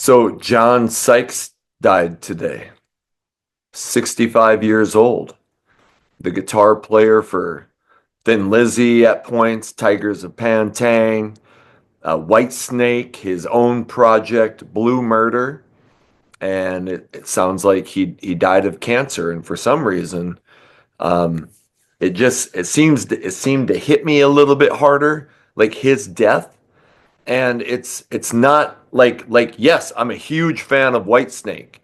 So John Sykes died today, 65 years old. The guitar player for Thin Lizzy at points, Tigers of Pantang, Whitesnake, his own project, Blue Murder, and it sounds like he died of cancer. And for some reason, um, it seemed to hit me a little bit harder, like his death. And it's not like yes, I'm a huge fan of Whitesnake.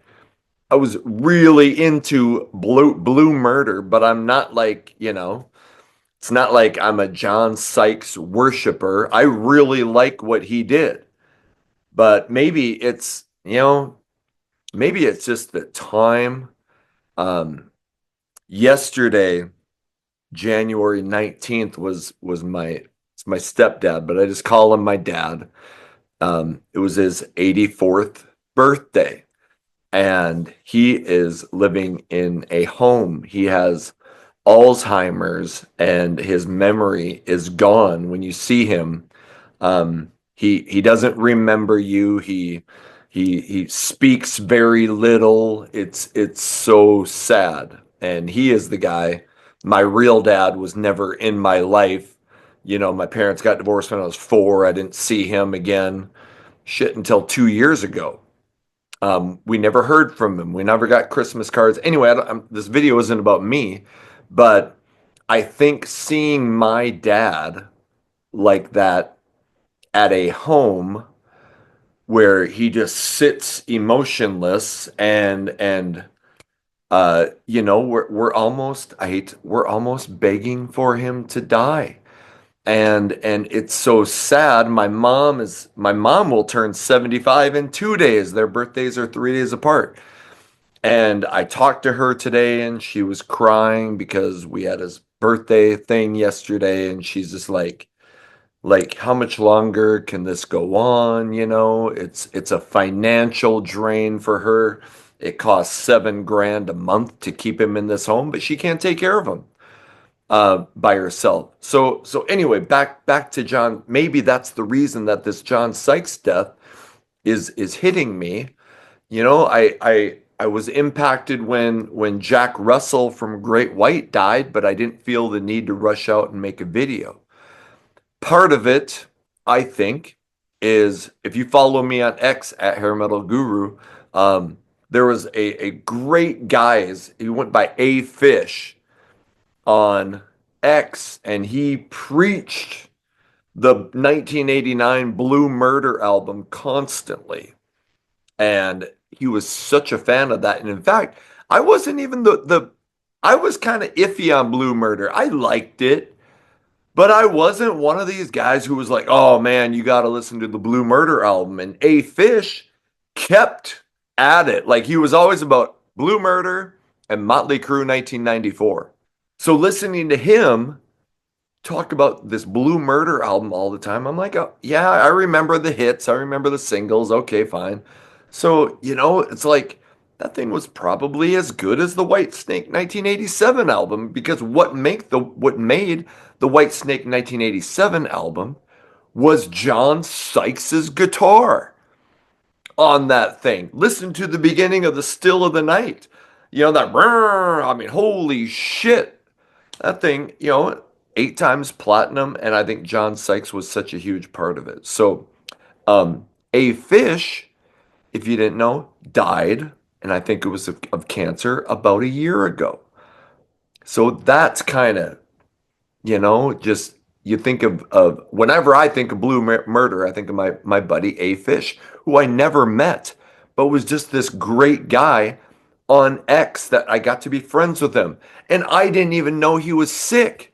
I was really into Blue Murder, but I'm not it's not like I'm a John Sykes worshiper. I really like what he did, but maybe it's just the time. Um, Yesterday, January 19th was my stepdad, but I just call him my dad. It was his 84th birthday. And he is living in a home. He has Alzheimer's and his memory is gone. When you see him, he doesn't remember you. He speaks very little. It's so sad. And he is the guy. My real dad was never in my life. My parents got divorced when I was 4. I didn't see him again shit until 2 years ago. We never heard from him. We never got Christmas cards. Anyway, this video isn't about me, but I think seeing my dad like that at a home where he just sits emotionless and we're almost begging for him to die. And it's so sad. My mom will turn 75 in 2 days. Their birthdays are 3 days apart. And I talked to her today and she was crying because we had his birthday thing yesterday and she's just like how much longer can this go on? It's a financial drain for her. It costs 7 grand a month to keep him in this home, but she can't take care of him by herself. So anyway, back to John. Maybe that's the reason that this John Sykes death is hitting me. I was impacted when Jack Russell from Great White died, but I didn't feel the need to rush out and make a video. Part of it, I think, is if you follow me on X at Hair Metal Guru, there was a great guys. He went by A Fish on X, and he preached the 1989 Blue Murder album constantly. And he was such a fan of that. And in fact, I wasn't even I was kind of iffy on Blue Murder. I liked it, but I wasn't one of these guys who was like, oh man, you got to listen to the Blue Murder album. And A Fish kept at it. Like he was always about Blue Murder and Motley Crue 1994. So listening to him talk about this Blue Murder album all the time, I'm like, oh, yeah, I remember the hits. I remember the singles. Okay, fine. So, it's like that thing was probably as good as the Whitesnake 1987 album because what made the Whitesnake 1987 album was John Sykes's guitar on that thing. Listen to the beginning of the Still of the Night. That, I mean, holy shit. That thing, 8 times platinum, and I think John Sykes was such a huge part of it. So, A Fish, if you didn't know, died, and I think it was of cancer about a year ago. So that's kind of, just you think of whenever I think of Murder, I think of my buddy A Fish, who I never met, but was just this great guy on X that I got to be friends with him. And I didn't even know he was sick.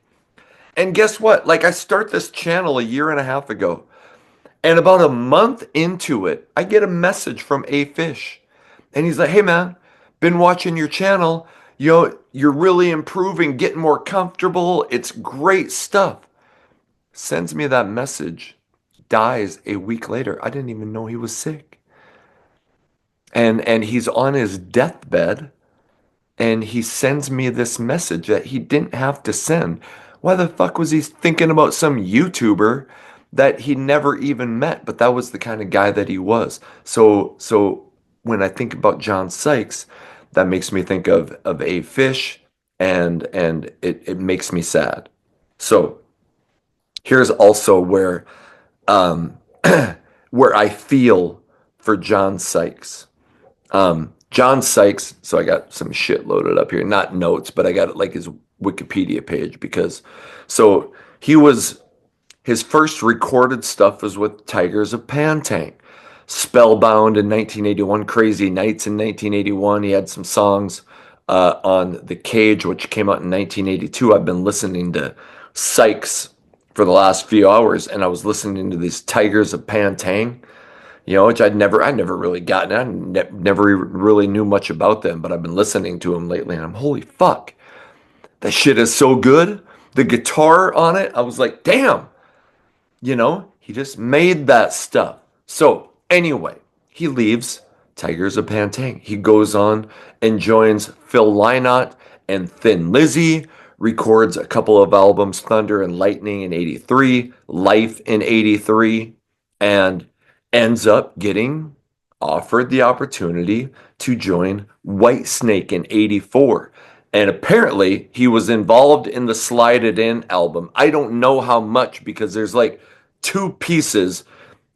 And guess what? Like I start this channel a year and a half ago. And about a month into it, I get a message from A Fish. And he's like, hey man, been watching your channel. You're really improving, getting more comfortable. It's great stuff. Sends me that message, dies a week later. I didn't even know he was sick. And he's on his deathbed and he sends me this message that he didn't have to send. Why the fuck was he thinking about some YouTuber that he never even met, but that was the kind of guy that he was. So when I think about John Sykes, that makes me think of a fish, and it makes me sad. So here's also um where I feel for John Sykes. John Sykes, so I got some shit loaded up here, not notes, but I got it like his Wikipedia page because so he was his first recorded stuff was with Tigers of Pantang. Spellbound in 1981, Crazy Nights in 1981. He had some songs on The Cage, which came out in 1982. I've been listening to Sykes for the last few hours, and I was listening to these Tigers of Pantang, which I never really gotten. Never really knew much about them, but I've been listening to them lately, and I'm holy fuck, that shit is so good. The guitar on it, I was like, damn, he just made that stuff. So anyway, he leaves Tigers of Pantang. He goes on and joins Phil Lynott and Thin Lizzy, records a couple of albums, Thunder and Lightning in 83, Life in 83, and ends up getting offered the opportunity to join Whitesnake in 84. And apparently he was involved in the Slide It In album. I don't know how much because there's like two pieces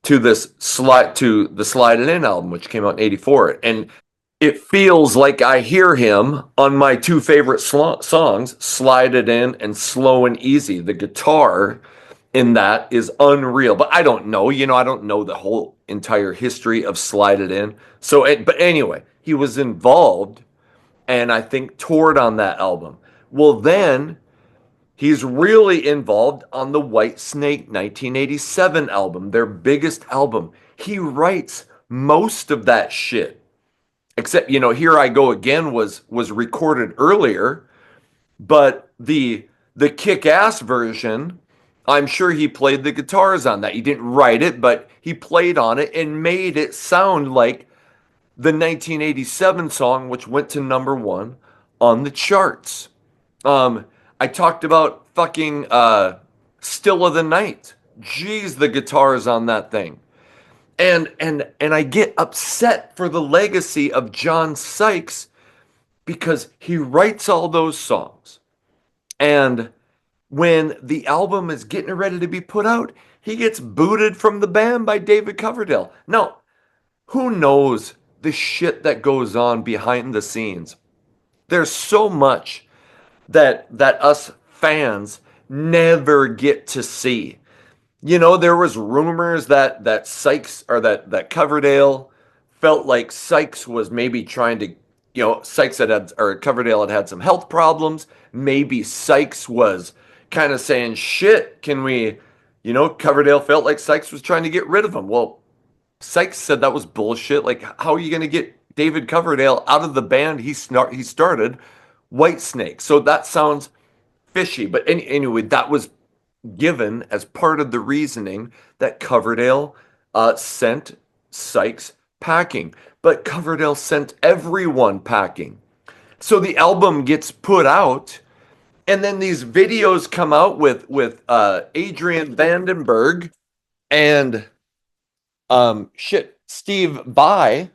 to the Slide It In album, which came out in 84. And it feels like I hear him on my two favorite songs, Slide It In and Slow and Easy. The guitar in that is unreal. But I don't know, I don't know the whole entire history of Slide It In. But anyway, he was involved and I think toured on that album. Well, then he's really involved on the Whitesnake 1987 album, their biggest album. He writes most of that shit. Except, Here I Go Again was recorded earlier, but the kick-ass version, I'm sure he played the guitars on that. He didn't write it, but he played on it and made it sound like the 1987 song, which went to number one on the charts. Um, I talked about fucking Still of the Night. Jeez, the guitars on that thing. And I get upset for the legacy of John Sykes because he writes all those songs. And when the album is getting ready to be put out, he gets booted from the band by David Coverdale. Now, who knows the shit that goes on behind the scenes? There's so much that us fans never get to see. There was rumors that Sykes or that Coverdale felt like Sykes was maybe trying to, Sykes had or Coverdale had some health problems. Maybe Sykes was kind of saying, "Shit, can we?" Coverdale felt like Sykes was trying to get rid of him. Well, Sykes said that was bullshit. Like, how are you going to get David Coverdale out of the band he started, Whitesnake? So that sounds fishy. But anyway, that was given as part of the reasoning that Coverdale sent Sykes packing. But Coverdale sent everyone packing. So the album gets put out, and then these videos come out with Adrian Vandenberg and Steve Vai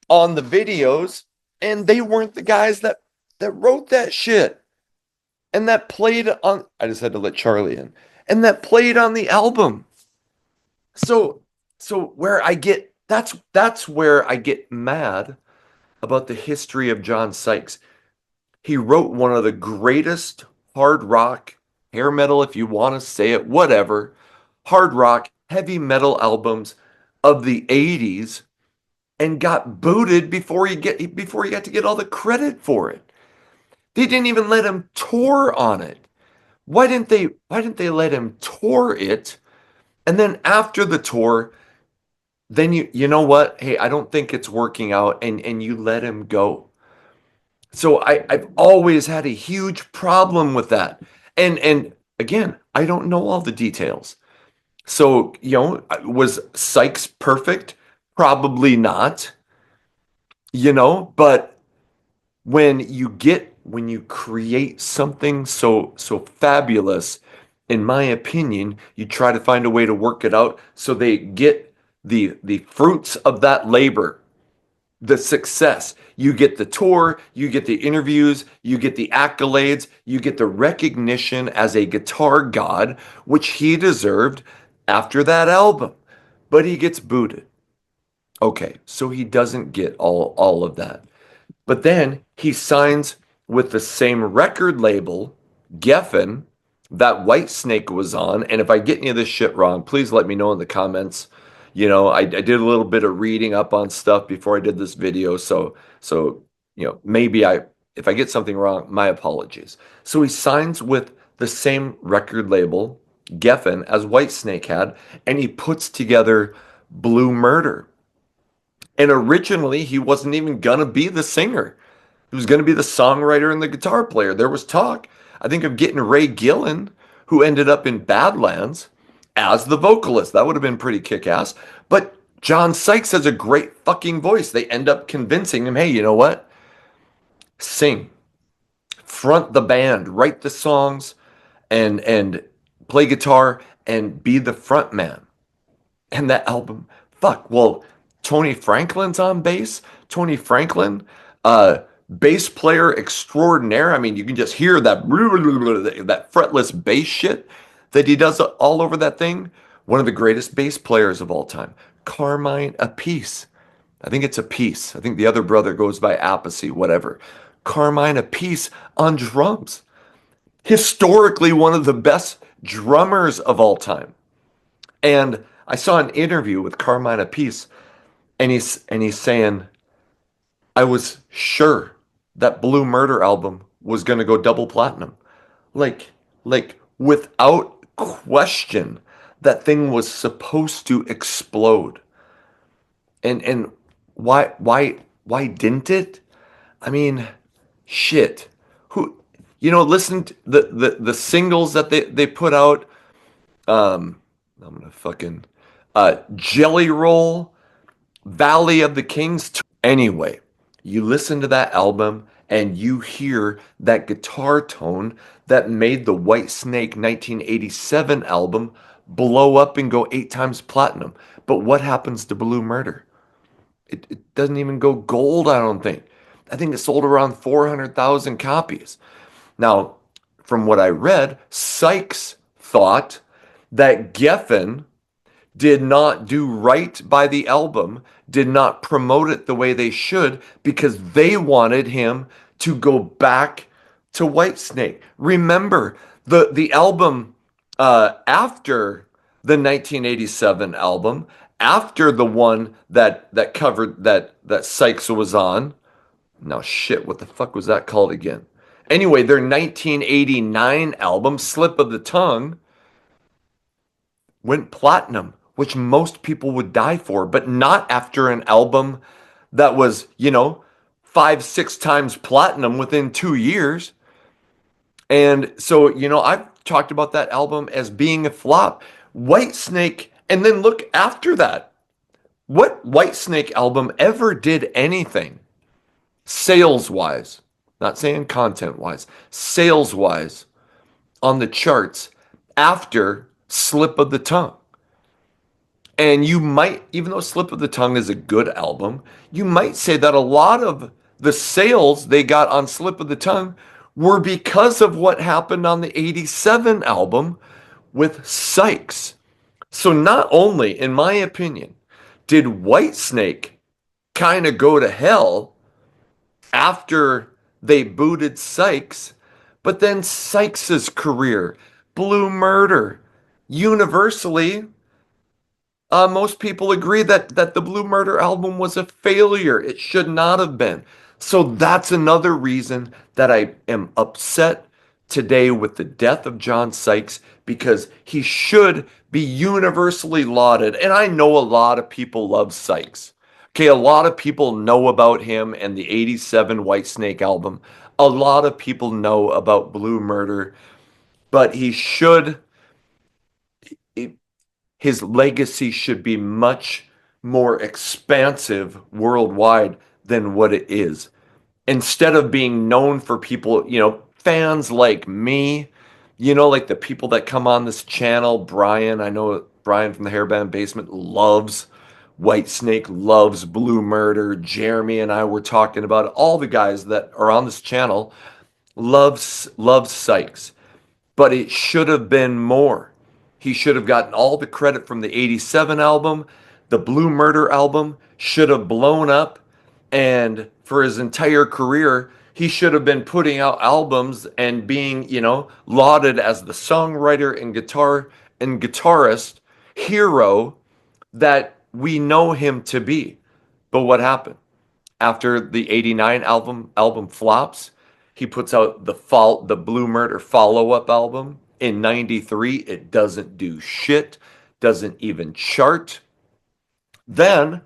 on the videos, and they weren't the guys that wrote that shit and that played on. I just had to let Charlie in, and that played on the album. So where I get that's where I get mad about the history of John Sykes. He wrote one of the greatest hard rock, hair metal, if you want to say it, whatever, hard rock, heavy metal albums of the 80s and got booted before he got to get all the credit for it. They didn't even let him tour on it. Why didn't they let him tour it? And then after the tour, then you know what? Hey, I don't think it's working out, and you let him go. So I've always had a huge problem with that. And again, I don't know all the details. So, was Sykes perfect? Probably not, but when you create something so fabulous In my opinion, you try to find a way to work it out so they get the fruits of that labor, the success. You get the tour, you get the interviews, you get the accolades, you get the recognition as a guitar god, which he deserved after that album. But he gets booted. Okay, so he doesn't get all of that. But then he signs with the same record label, Geffen, that Whitesnake was on. And if I get any of this shit wrong, please let me know in the comments. I did a little bit of reading up on stuff before I did this video. So, maybe if I get something wrong, my apologies. So he signs with the same record label, Geffen, as Whitesnake had, and he puts together Blue Murder. And originally, he wasn't even going to be the singer. He was going to be the songwriter and the guitar player. There was talk, I think, of getting Ray Gillen, who ended up in Badlands, as the vocalist. That would have been pretty kick ass. But John Sykes has a great fucking voice. They end up convincing him, hey, you know what? Sing, front the band, write the songs, and play guitar and be the front man. And that album, fuck, well, Tony Franklin's on bass. Tony Franklin, uh, bass player extraordinaire. I mean, you can just hear that fretless bass shit that he does all over that thing. One of the greatest bass players of all time. Carmine Appice. I think it's Appice. I think the other brother goes by Appice, whatever. Carmine Appice on drums. Historically, one of the best drummers of all time. And I saw an interview with Carmine Appice, and he's saying, I was sure that Blue Murder album was going to go double platinum. Like like without question, that thing was supposed to explode. And why didn't it? I mean, shit. Who listen to the singles that they put out. I'm gonna fucking Jelly Roll, Valley of the Kings. Anyway, you listen to that album and you hear that guitar tone that made the Whitesnake 1987 album blow up and go 8 times platinum. But what happens to Blue Murder? It doesn't even go gold, I don't think. I think it sold around 400,000 copies. Now, from what I read, Sykes thought that Geffen did not do right by the album, did not promote it the way they should because they wanted him to go back to Whitesnake. Remember, the album after the 1987 album, after the one that covered that Sykes was on. Now shit, what the fuck was that called again? Anyway, their 1989 album, Slip of the Tongue, went platinum, which most people would die for, but not after an album that was, 5, 6 times platinum within 2 years. And so, I've talked about that album as being a flop. Whitesnake, and then look after that. What Whitesnake album ever did anything sales wise? Not saying content wise, sales wise on the charts after Slip of the Tongue. And you might, even though Slip of the Tongue is a good album, you might say that a lot of the sales they got on Slip of the Tongue were because of what happened on the 87 album with Sykes. So not only, in my opinion, did Whitesnake kind of go to hell after they booted Sykes, but then Sykes's career, Blue Murder, universally, most people agree that the Blue Murder album was a failure. It should not have been. So that's another reason that I am upset today with the death of John Sykes, because he should be universally lauded. And I know a lot of people love Sykes. Okay, a lot of people know about him and the 87 Whitesnake album. A lot of people know about Blue Murder, but his legacy should be much more expansive worldwide than what it is. Instead of being known for people, fans like me like the people that come on this channel, Brian, I know Brian from the Hairband Basement loves Whitesnake, loves Blue Murder. Jeremy and I were talking about it. All the guys that are on this channel loves Sykes, but it should have been more. He should have gotten all the credit from the 87 album. The Blue Murder album should have blown up. And for his entire career, he should have been putting out albums and being, lauded as the songwriter and guitarist hero that we know him to be. But what happened? After the 89 album flops, he puts out the Blue Murder follow-up album in 93. It doesn't do shit, doesn't even chart. Then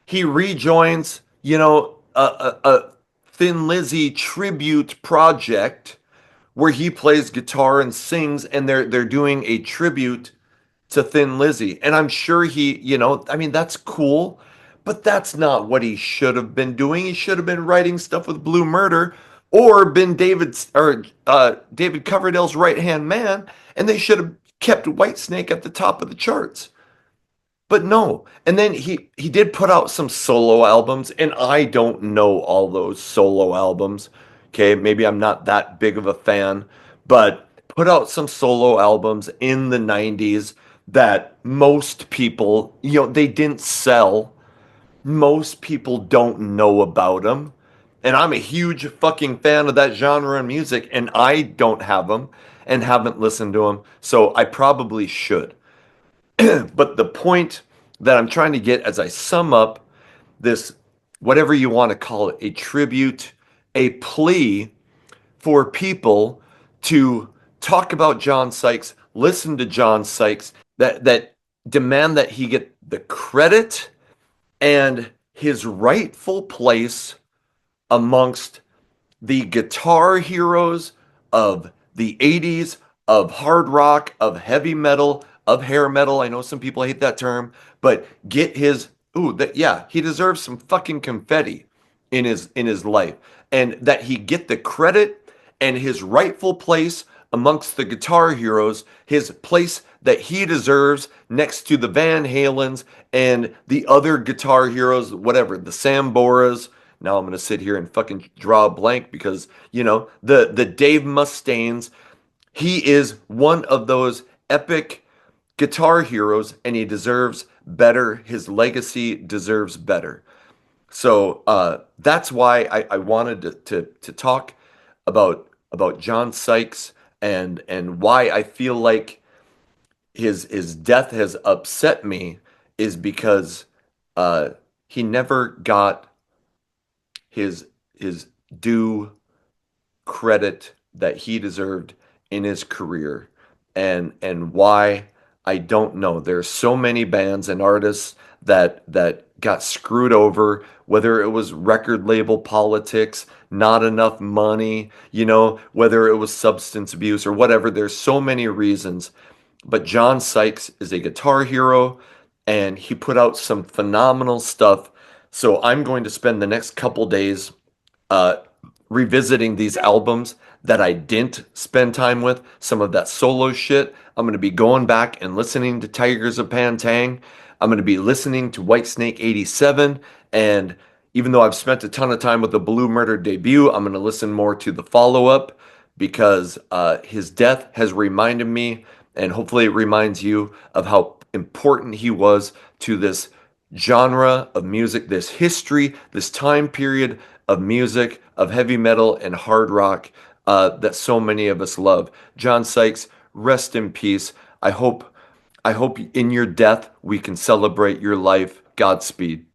he rejoins, a Thin Lizzy tribute project where he plays guitar and sings, and they're doing a tribute to Thin Lizzy. And I'm sure I mean, that's cool, but that's not what he should have been doing. He should have been writing stuff with Blue Murder or been David Coverdale's right hand man, and they should have kept Whitesnake at the top of the charts. But no. And then he did put out some solo albums, and I don't know all those solo albums. Okay, maybe I'm not that big of a fan, but put out some solo albums in the 90s that most people, they didn't sell. Most people don't know about them. And I'm a huge fucking fan of that genre of music, and I don't have them and haven't listened to them. So I probably should. But the point that I'm trying to get as I sum up this, whatever you want to call it, a tribute, a plea for people to talk about John Sykes, listen to John Sykes, that demand that he get the credit and his rightful place amongst the guitar heroes of the 80s, of hard rock, of heavy metal, of hair metal. I know some people hate that term, but get his yeah, he deserves some fucking confetti in his life, and that he get the credit and his rightful place amongst the guitar heroes, his place that he deserves next to the Van Halens and the other guitar heroes, whatever, the Samboras. Now I'm going to sit here and fucking draw a blank because, the Dave Mustaines, he is one of those epic guitar heroes, and he deserves better. His legacy deserves better. So that's why I wanted to talk about John Sykes, and why I feel like his death has upset me is because uh, he never got his due credit that he deserved in his career. And why, I don't know. There's so many bands and artists that got screwed over, whether it was record label politics, not enough money, whether it was substance abuse or whatever. There's so many reasons. But John Sykes is a guitar hero, and he put out some phenomenal stuff. So I'm going to spend the next couple days uh, revisiting these albums that I didn't spend time with, some of that solo shit. I'm going to be going back and listening to Tigers of Pantang. I'm going to be listening to Whitesnake 87. And even though I've spent a ton of time with the Blue Murder debut, I'm going to listen more to the follow up because his death has reminded me, and hopefully it reminds you, of how important he was to this genre of music, this history, this time period of music, of heavy metal and hard rock that so many of us love. John Sykes, rest in peace. I hope in your death we can celebrate your life. Godspeed.